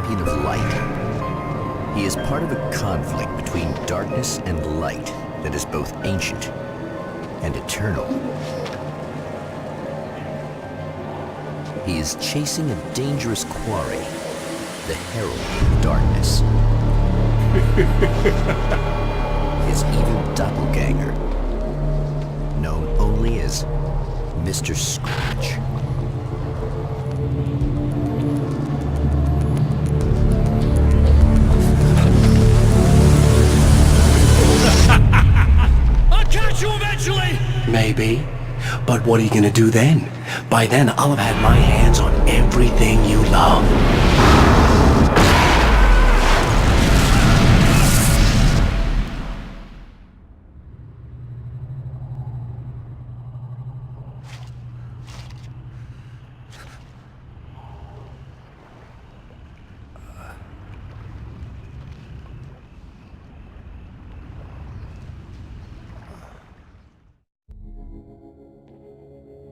champion of light. He is part of a conflict between darkness and light that is both ancient and eternal. He is chasing a dangerous quarry, the Herald of Darkness. His evil doppelganger, known only as Mr. Scratch. I'll catch you eventually! Maybe. But what are you gonna do then? By then, I'll have had my hands on everything you love.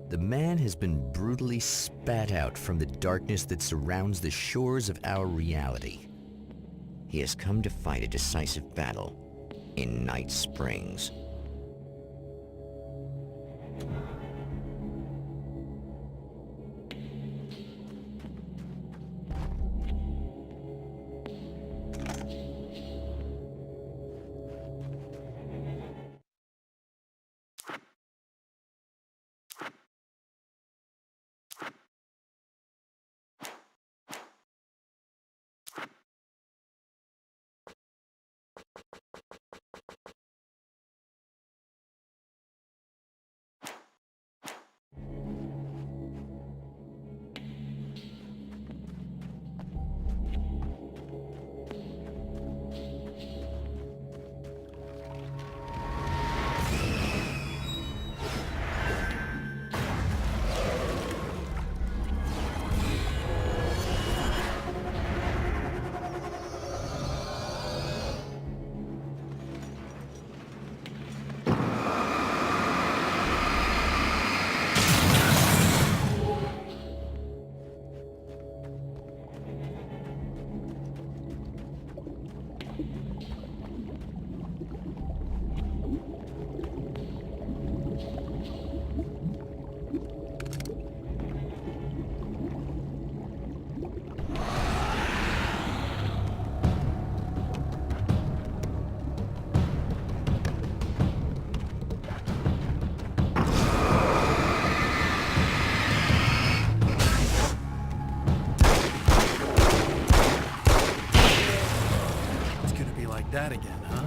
The man has been brutally spat out from the darkness that surrounds the shores of our reality. He has come to fight a decisive battle in Night Springs. That again, huh?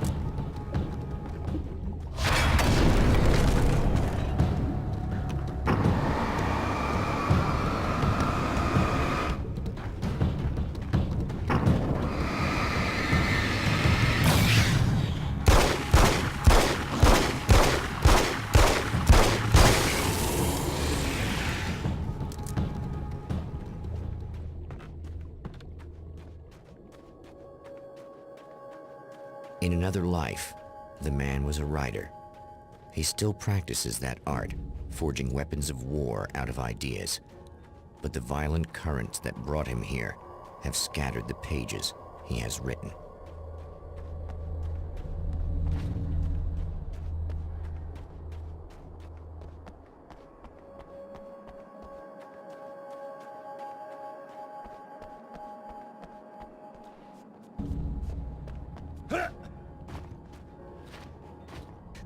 In another life, the man was a writer. He still practices that art, forging weapons of war out of ideas. But the violent currents that brought him here have scattered the pages he has written.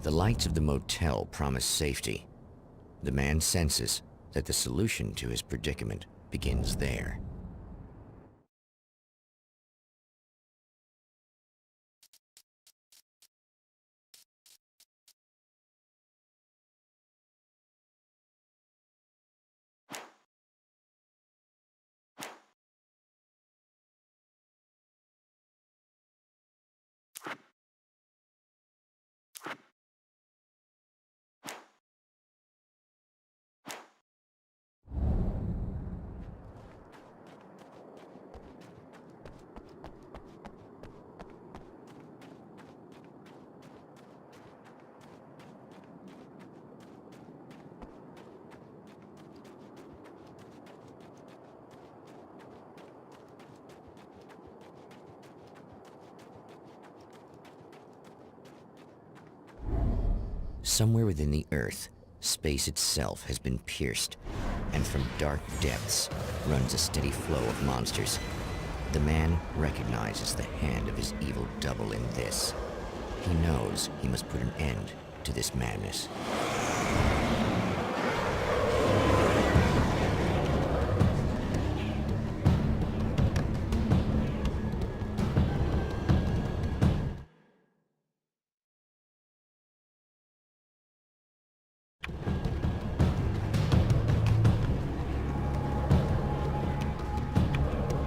The lights of the motel promise safety. The man senses that the solution to his predicament begins there. Somewhere within the Earth, space itself has been pierced, and from dark depths runs a steady flow of monsters. The man recognizes the hand of his evil double in this. He knows he must put an end to this madness.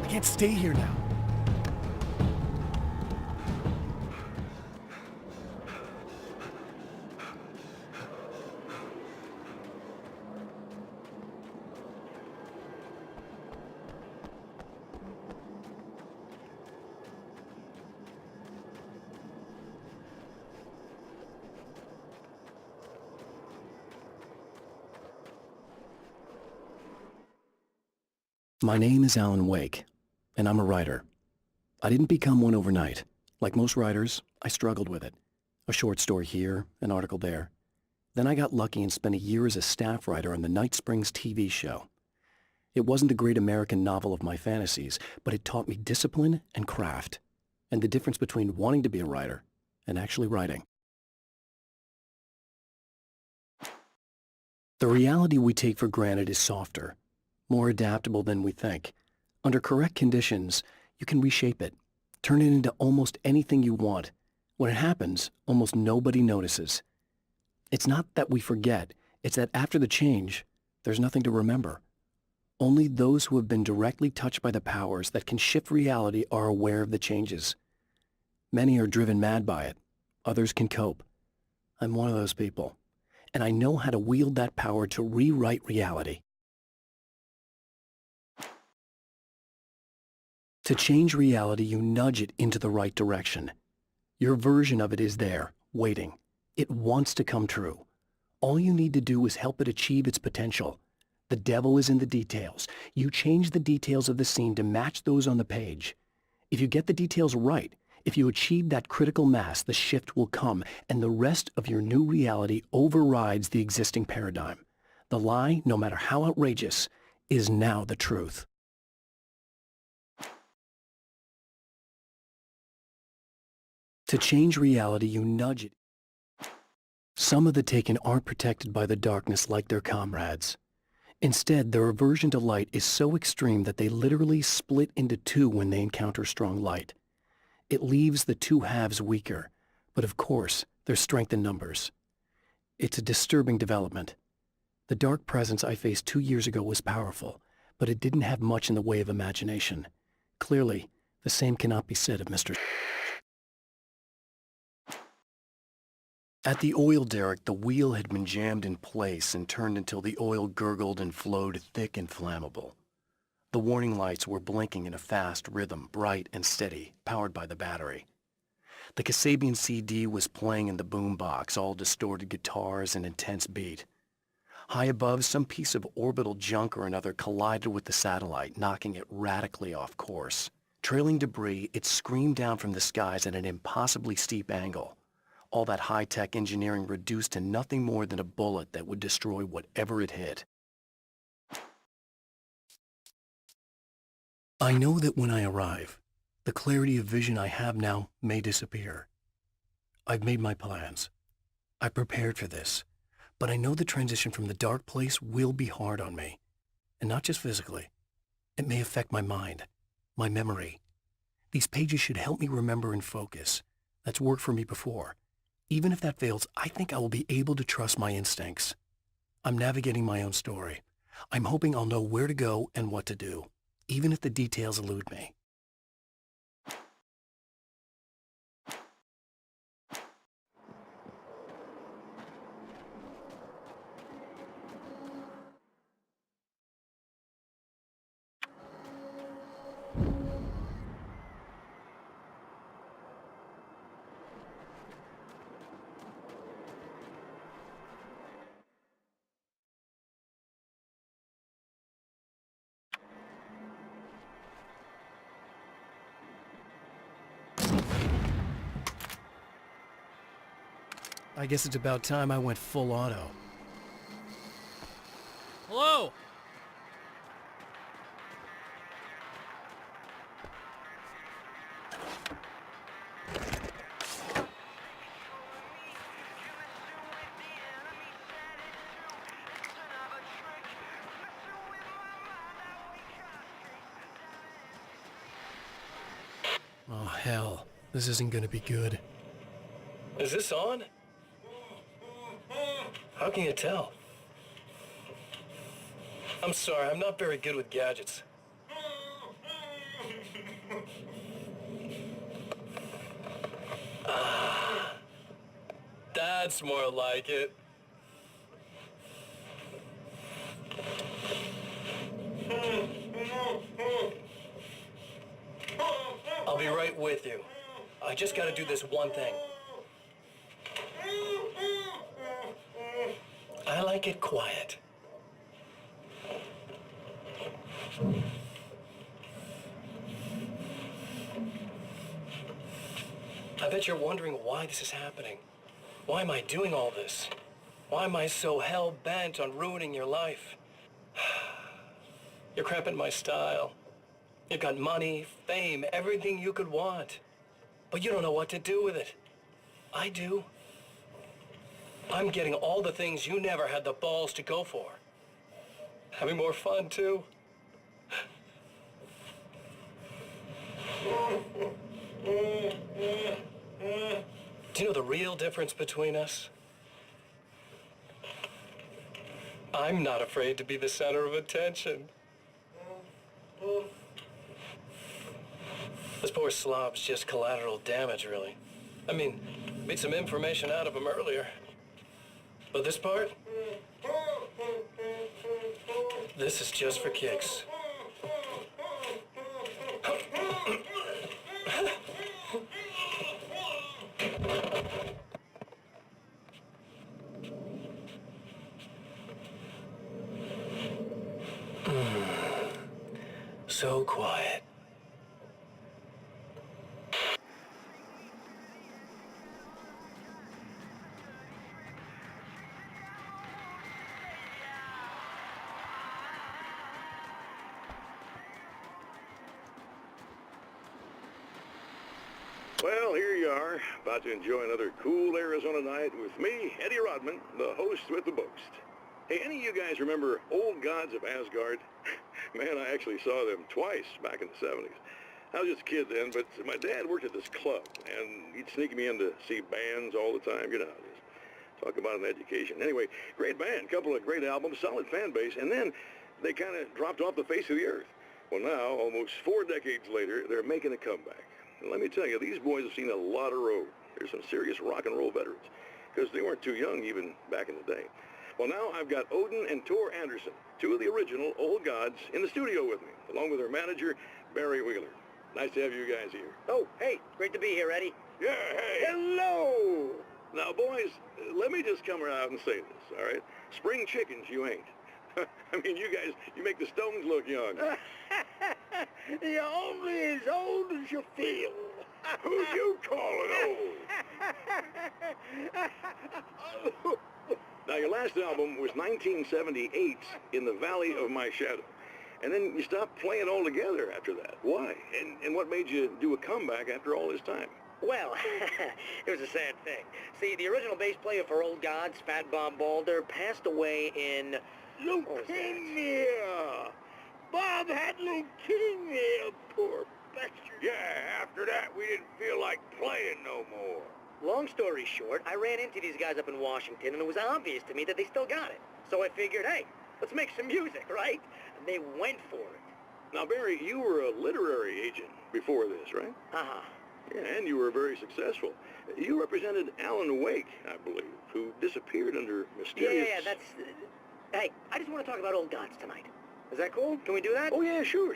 I can't stay here now. My name is Alan Wake, and I'm a writer. I didn't become one overnight. Like most writers, I struggled with it. A short story here, an article there. Then I got lucky and spent a year as a staff writer on the Night Springs TV show. It wasn't the great American novel of my fantasies, but it taught me discipline and craft, and the difference between wanting to be a writer and actually writing. The reality we take for granted is softer, more adaptable than we think. Under correct conditions, you can reshape it, turn it into almost anything you want. When it happens, almost nobody notices. It's not that we forget, it's that after the change, there's nothing to remember. Only those who have been directly touched by the powers that can shift reality are aware of the changes. Many are driven mad by it. Others can cope. I'm one of those people, and I know how to wield that power to rewrite reality. To change reality, you nudge it into the right direction. Your version of it is there, waiting. It wants to come true. All you need to do is help it achieve its potential. The devil is in the details. You change the details of the scene to match those on the page. If you get the details right, if you achieve that critical mass, the shift will come, and the rest of your new reality overrides the existing paradigm. The lie, no matter how outrageous, is now the truth. To change reality, you nudge it. Some of the Taken aren't protected by the darkness like their comrades. Instead, their aversion to light is so extreme that they literally split into two when they encounter strong light. It leaves the two halves weaker, but of course, there's strength in numbers. It's a disturbing development. The dark presence I faced 2 years ago was powerful, but it didn't have much in the way of imagination. Clearly, the same cannot be said of Mr. At the oil derrick, the wheel had been jammed in place and turned until the oil gurgled and flowed thick and flammable. The warning lights were blinking in a fast rhythm, bright and steady, powered by the battery. The Kasabian CD was playing in the boombox, all distorted guitars and intense beat. High above, some piece of orbital junk or another collided with the satellite, knocking it radically off course. Trailing debris, it screamed down from the skies at an impossibly steep angle. All that high-tech engineering reduced to nothing more than a bullet that would destroy whatever it hit. I know that when I arrive, the clarity of vision I have now may disappear. I've made my plans. I prepared for this, but I know the transition from the dark place will be hard on me, and not just physically. It may affect my mind, my memory. These pages should help me remember and focus. That's worked for me before. Even if that fails, I think I will be able to trust my instincts. I'm navigating my own story. I'm hoping I'll know where to go and what to do, even if the details elude me. I guess it's about time I went full auto. Hello? Oh, hell. This isn't gonna be good. Is this on? How can you tell? I'm sorry, I'm not very good with gadgets. That's more like it. I'll be right with you. I just gotta do this one thing. I like it quiet. I bet you're wondering why this is happening. Why am I doing all this? Why am I so hell-bent on ruining your life? You're cramping my style. You've got money, fame, everything you could want. But you don't know what to do with it. I do. I'm getting all the things you never had the balls to go for. Having more fun, too. Do you know the real difference between us? I'm not afraid to be the center of attention. This poor slob's just collateral damage, really. I mean, made some information out of him earlier. But this part? This is just for kicks. So quiet. Well, here you are, about to enjoy another cool Arizona night with me, Eddie Rodman, the host with the boast. Hey, any of you guys remember Old Gods of Asgard? Man, I actually saw them twice back in the 70s. I was just a kid then, but my dad worked at this club, and he'd sneak me in to see bands all the time. You know how it is. Talk about an education. Anyway, great band, couple of great albums, solid fan base, and then they kind of dropped off the face of the earth. Well, now, almost 4 decades later, they're making a comeback. And let me tell you, these boys have seen a lot of road. They're some serious rock and roll veterans, because they weren't too young even back in the day. Well, now I've got Odin and Tor Anderson, 2 of the original Old Gods, in the studio with me, along with their manager, Barry Wheeler. Nice to have you guys here. Oh, hey, great to be here, Eddie. Yeah, hey. Hello! Now, boys, let me just come out and say this, all right? Spring chickens, you ain't. I mean, you guys, you make the Stones look young. You're only as old as you feel. Who you calling old? Now, your last album was 1978, In the Valley of My Shadow. And then you stopped playing altogether after that. Why? And what made you do a comeback after all this time? Well, it was a sad thing. See, the original bass player for Old Gods, Fat Bob Balder, passed away in... Leukemia! Bob had leukemia, poor bastard. Yeah, after that, we didn't feel like playing no more. Long story short, I ran into these guys up in Washington, and it was obvious to me that they still got it. So I figured, hey, let's make some music, right? And they went for it. Now, Barry, you were a literary agent before this, right? Uh-huh. Yeah, and you were very successful. You represented Alan Wake, I believe, who disappeared under mysterious... Yeah, that's... Hey, I just want to talk about Old Gods tonight. Is that cool? Can we do that? Oh, yeah, sure.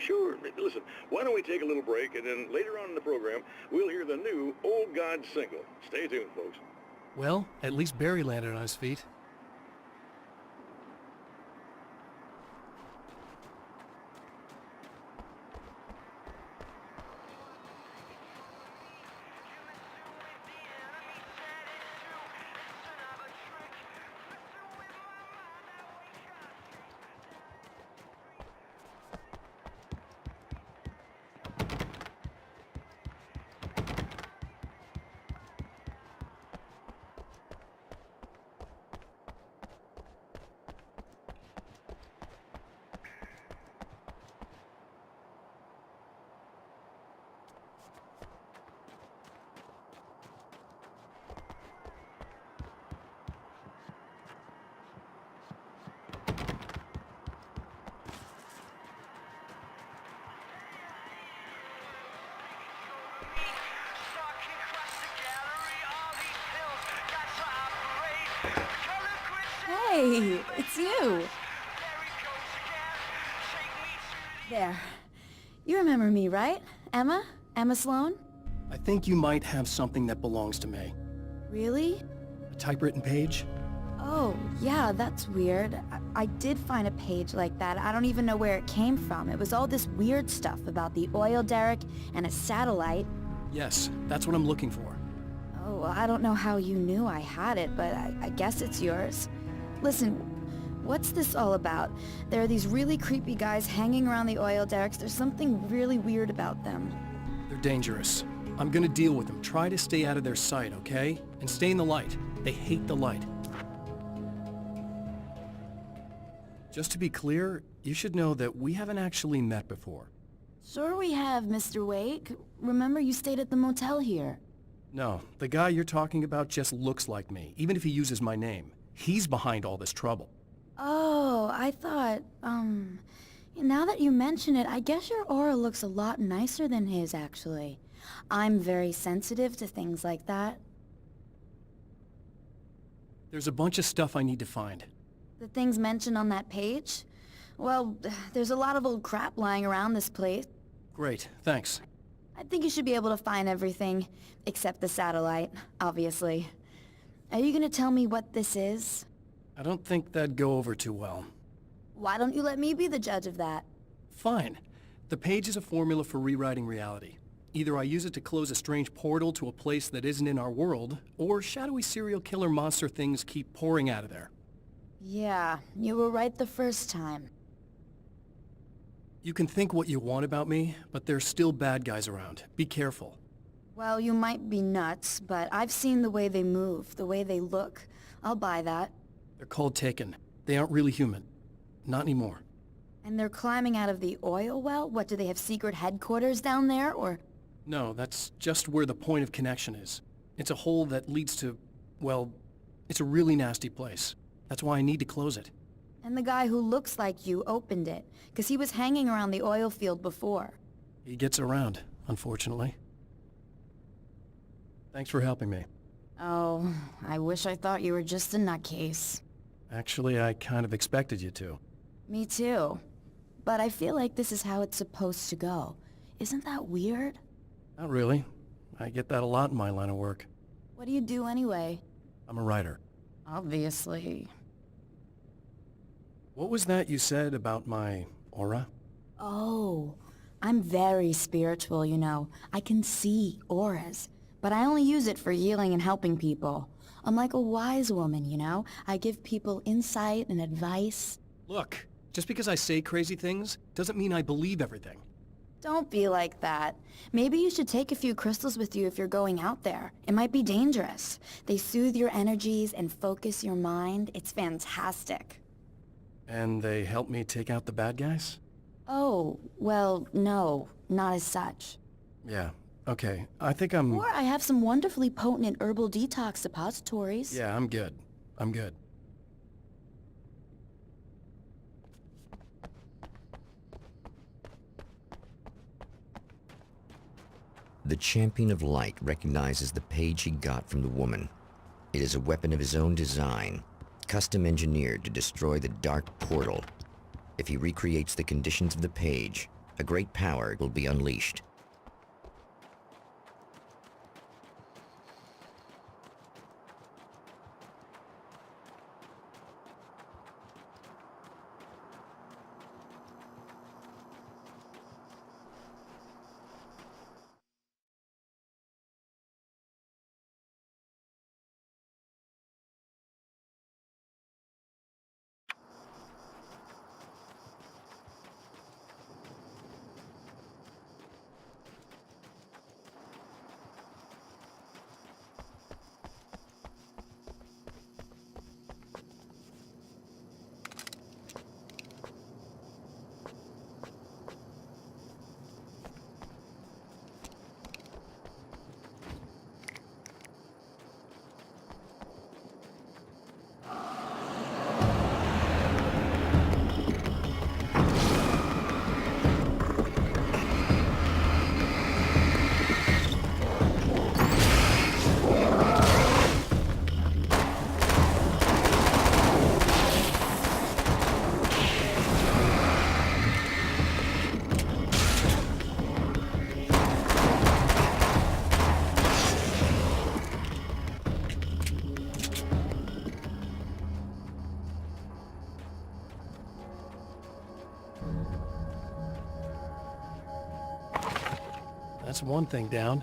Listen, why don't we take a little break, and then later on in the program, we'll hear the new Old Gods single. Stay tuned, folks. Well, at least Barry landed on his feet. Hey, it's you. There. You remember me, right? Emma? Emma Sloan? I think you might have something that belongs to me. Really? A typewritten page? Oh, yeah, that's weird. I did find a page like that. I don't even know where it came from. It was all this weird stuff about the oil derrick and a satellite. Yes, that's what I'm looking for. Oh, well, I don't know how you knew I had it, but I guess it's yours. Listen, what's this all about? There are these really creepy guys hanging around the oil derricks. There's something really weird about them. They're dangerous. I'm gonna deal with them. Try to stay out of their sight, okay? And stay in the light. They hate the light. Just to be clear, you should know that we haven't actually met before. Sure we have, Mr. Wake. Remember you stayed at the motel here. No, the guy you're talking about just looks like me, even if he uses my name. He's behind all this trouble. Oh, I thought, now that you mention it, I guess your aura looks a lot nicer than his, actually. I'm very sensitive to things like that. There's a bunch of stuff I need to find. The things mentioned on that page? Well, there's a lot of old crap lying around this place. Great, thanks. I think you should be able to find everything, except the satellite, obviously. Are you gonna tell me what this is? I don't think that'd go over too well. Why don't you let me be the judge of that? Fine. The page is a formula for rewriting reality. Either I use it to close a strange portal to a place that isn't in our world, or shadowy serial killer monster things keep pouring out of there. Yeah, you were right the first time. You can think what you want about me, but there's still bad guys around. Be careful. Well, you might be nuts, but I've seen the way they move, the way they look. I'll buy that. They're called Taken. They aren't really human. Not anymore. And they're climbing out of the oil well? What, do they have secret headquarters down there, or...? No, that's just where the point of connection is. It's a hole that leads to, well, it's a really nasty place. That's why I need to close it. And the guy who looks like you opened it, because he was hanging around the oil field before. He gets around, unfortunately. Thanks for helping me. Oh, I wish I thought you were just a nutcase. Actually, I kind of expected you to. Me too. But I feel like this is how it's supposed to go. Isn't that weird? Not really. I get that a lot in my line of work. What do you do anyway? I'm a writer. Obviously. What was that you said about my aura? Oh, I'm very spiritual, you know. I can see auras, but I only use it for healing and helping people. I'm like a wise woman, you know? I give people insight and advice. Look, just because I say crazy things doesn't mean I believe everything. Don't be like that. Maybe you should take a few crystals with you if you're going out there. It might be dangerous. They soothe your energies and focus your mind. It's fantastic. And they help me take out the bad guys? Oh, well, no, not as such. Yeah, okay. I think I'm... Or I have some wonderfully potent herbal detox suppositories. Yeah, I'm good. I'm good. The Champion of Light recognizes the page he got from the woman. It is a weapon of his own design, custom engineered to destroy the dark portal. If he recreates the conditions of the page, a great power will be unleashed. That's one thing down.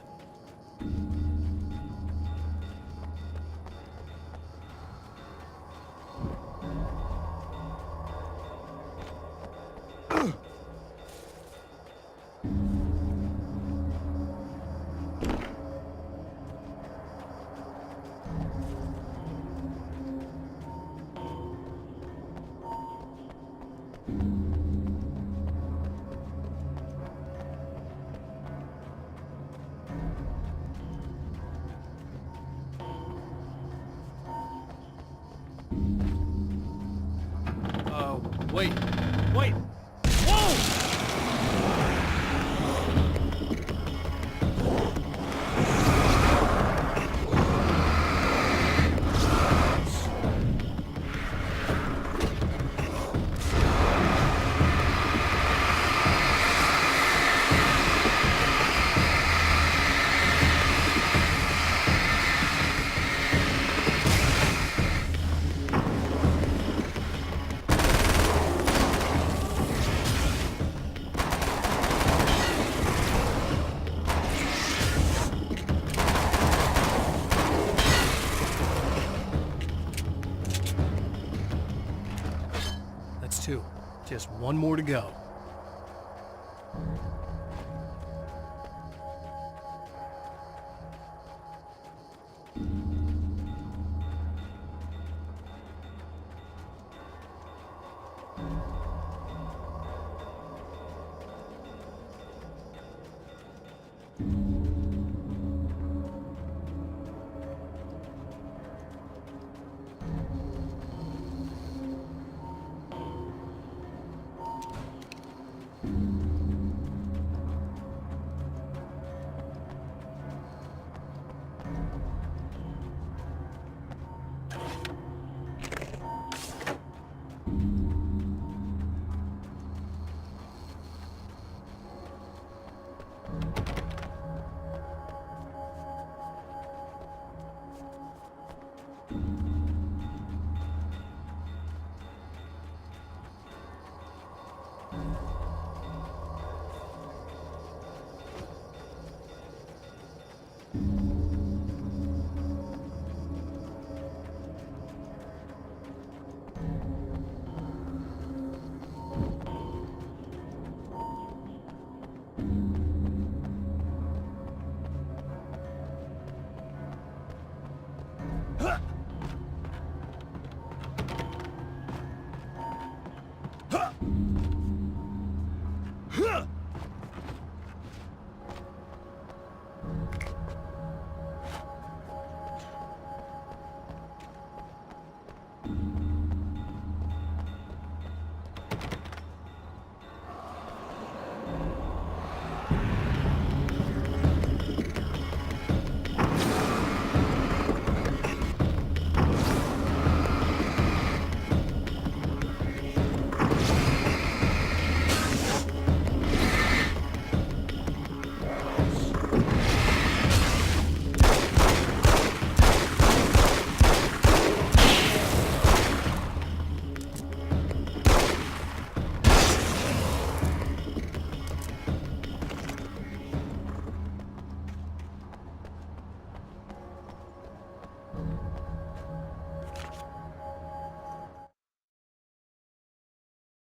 Wait. Wait! Whoa! That's two. Just one more to go.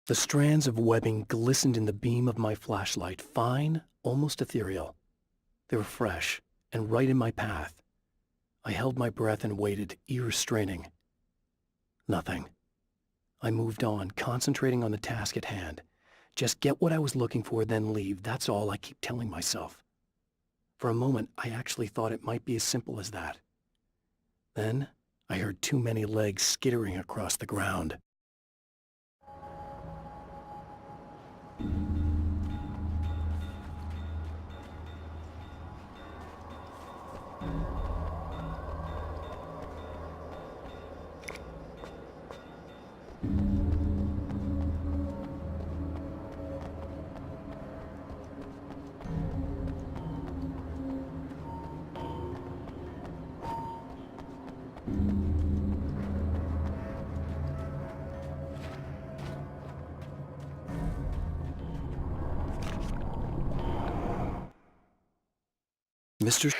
The strands of webbing glistened in the beam of my flashlight, fine, almost ethereal. They were fresh and right in my path. I held my breath and waited, ears straining. Nothing. I moved on, concentrating on the task at hand. Just get what I was looking for, then leave. That's all I keep telling myself. For a moment, I actually thought it might be as simple as that. Then, I heard too many legs skittering across the ground. Mr.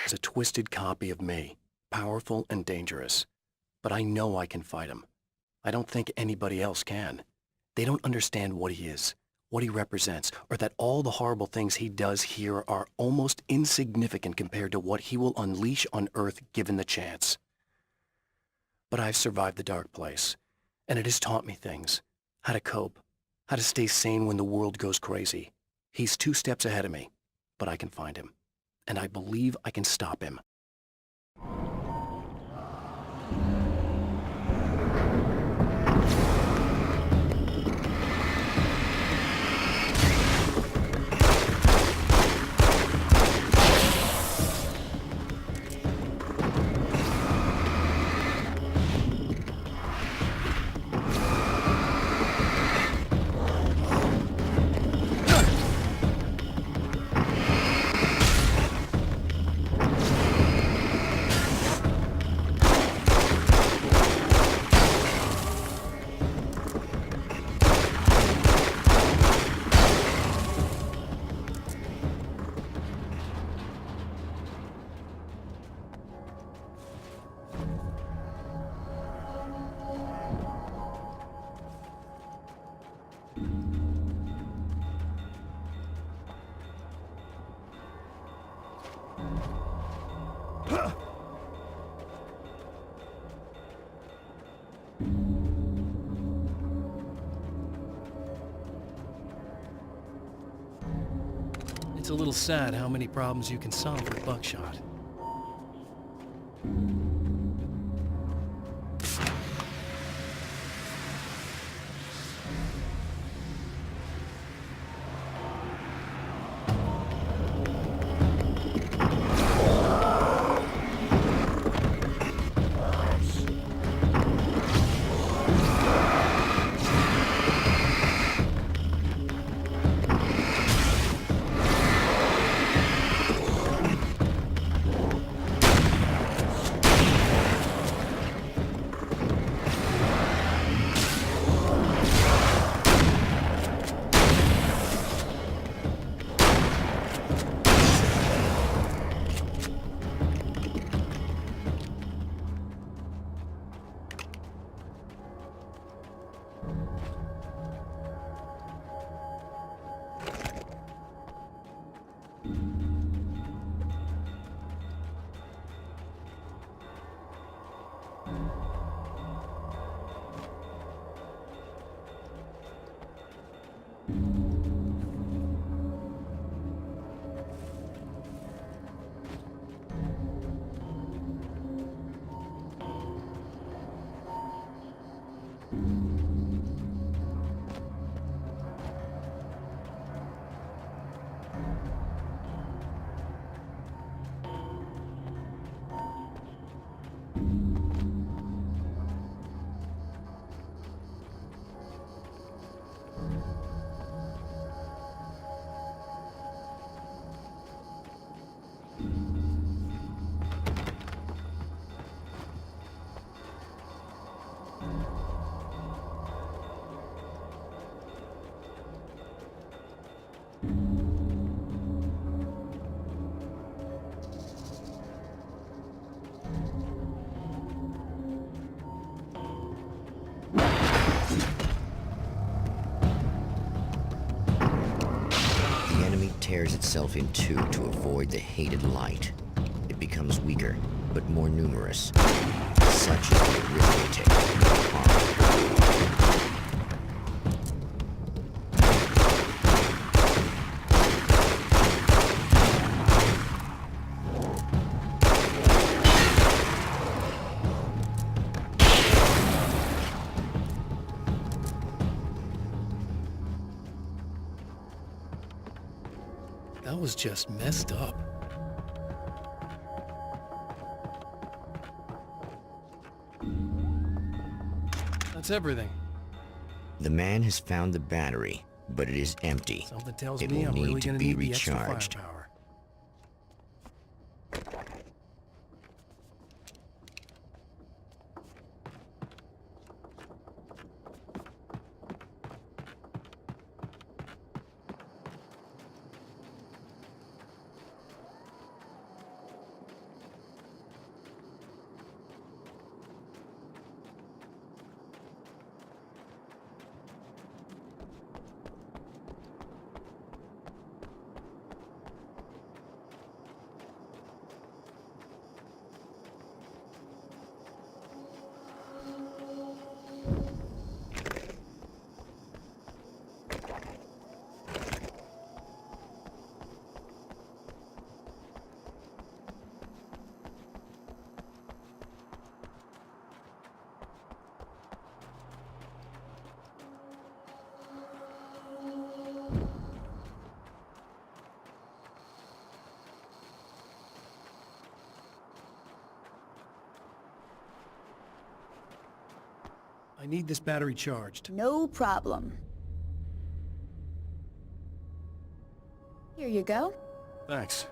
is a twisted copy of me, powerful and dangerous. But I know I can fight him. I don't think anybody else can. They don't understand what he is, what he represents, or that all the horrible things he does here are almost insignificant compared to what he will unleash on Earth given the chance. But I've survived the dark place, and it has taught me things. How to cope, how to stay sane when the world goes crazy. He's 2 steps ahead of me, but I can find him. And I believe I can stop him. It's a little sad how many problems you can solve with buckshot. Tears itself in two to avoid the hated light. It becomes weaker, but more numerous. Such is the arithmetic of harm. That was just messed up. That's everything. The man has found the battery, but it is empty. Something tells It me will I'm need really to gonna be need the extra recharged. firepower. I need this battery charged. No problem. Here you go. Thanks.